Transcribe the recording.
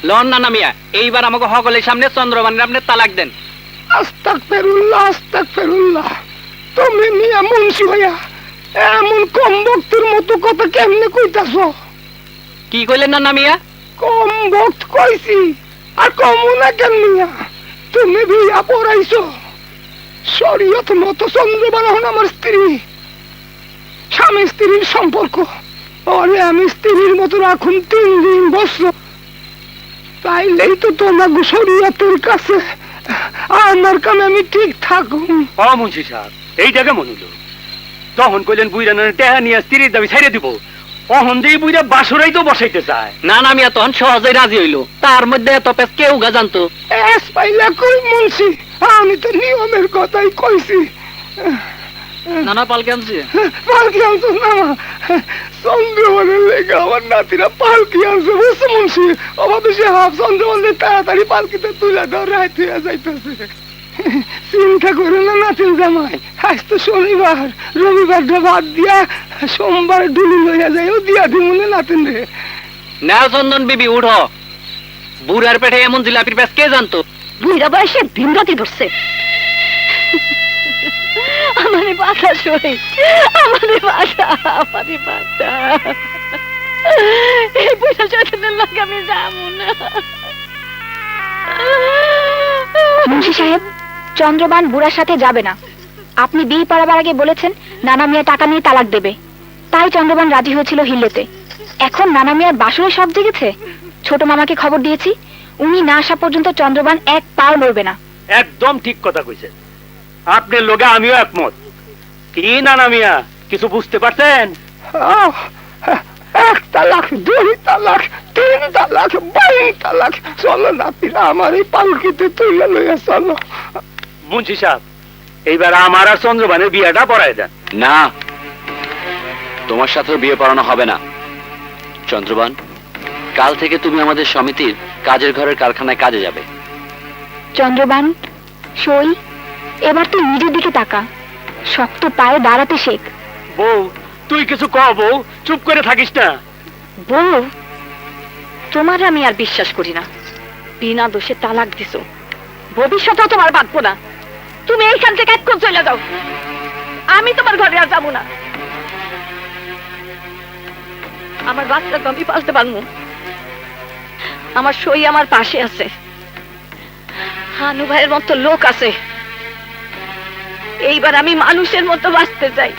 Loan না নামিয়া এইবার আমাকে সকলের সামনে চন্দ্রবানের আপনি তালাক দেন। আস্তাগফিরুল্লাহ আস্তাগফিরুল্লাহ। তুমি মিয়া মুন্সি হইয়া এমন কম ভক্তের মতো কথা কেমনে কইতাছ? কি কইলেন না নামিয়া? কম ভক্ত কইছি আর কমু না কেন মিয়া? তুমি বিয়া পড়াইছো শরীয়ত মতো চন্দ্রবান হন আমার স্ত্রী, স্বামী স্ত্রীর সম্পর্ক। ওরে আমি স্ত্রীর মতো রাখুন 3 বছর, তাইলেই তো তোমার শরীয়তের কাছে আমার কামে আমি ঠিক থাকুন। মুন্সি সাহেব এইটাকে মনে হলো, তখন কইলেন বুইরা টেহা নিয়ে স্ত্রীর দাবি ছাইড়ে দিব, অহন দিয়ে বুইরা বাসুরাই তো বসাইতে চায়। না নামিয়া তখন সহজেই রাজি হইলো, তার মধ্যে এত পেস কেউ গা জানতো। এস পাইলা কই মুন্সি, আমি তো নিয়মের কথাই কইছি। নানা পালকে আনছি। পালকি আনছো না? চন্দ্রবানের লেগে আমার নাতিরা পালকি আনছে বুঝছো মুন্সি। অভাবে সে হাফ চন্দ্রবানের তাড়াতাড়ি পালকিতে তুলে দাও, রাত হইয়া যাইতেছে। চিন্তা করে না নাতিন জামাই, আজ তো শনিবার, রবিবারটা বাদ দিয়া সোমবার ডুলি লইয়া যাই, ও দিয়া দিমুনে নাতিন রে। নাও চন্দন বিবি উঠো, বুড়ার পেটে এমন জিলাপির পেস কে জানতো? বুড়া বয়সে দিন রাতি ধরছে। আমারে বাসা সই, আমারে বাসা, আমারে বাসা। এই বুড়া শয়তানের লাগে আমি যাবো না। মুন্সি সাহেব, চন্দ্রবান বুড়ার সাথে যাবে না। আপনি বিয়ে পড়াবার আগে বলেছেন নানা মিয়া টাকা নিয়ে তালাক দেবে, তাই চন্দ্রবান রাজি হয়েছিল হিল্লেতে। এখন নানা মিয়ার বাসরে সব জেগেছে। ছোট মামাকে খবর দিয়েছি, উনি না আসা পর্যন্ত চন্দ্রবান এক পাও লড়বে না। একদম ঠিক কথা কইছেন, আপনার লোকে আমিও একমত। কি নানা মিয়া কিছু বুঝতে পারছেন? 1 তালাক, 2 তালাক, 3 তালাক, 22 তালাক। চলো নাতিরা আমার এই পালকিতে তুলে লইয়া চলো। মুন্সি সাহেব এইবার আমার আর চন্দ্রবানের বিয়েটা পড়ায় দেন। না, তোমার সাথে বিয়ে পড়ানো হবে না। চন্দ্রবান, কাল থেকে তুমি আমাদের সমিতির কাজের ঘরের কারখানায় কাজে যাবে। চন্দ্রবান, সই, এবার তুই নিজের দিকে তাকা, শক্ত পায়ে দাঁড়াতে শেখ। বউ তুই কিছু কও, বউ চুপ করে থাকিস না। বউ, তোমার আমি আর বিশ্বাস করি না। বিনা দোষে তালাক দিছো, ভবিষ্যতেও তোমার বাঁধবো না। তুমি এইখান থেকে এখন চলে যাও, আমি তোমার ঘরে আর যাবো না। আমার বাচ্চা তো আমি পালতে পারবো। আমার সই আমার পাশে আছে, হানু ভাইয়ের মতো লোক আছে। এইবার আমি মানুষের মতো বাঁচতে চাই।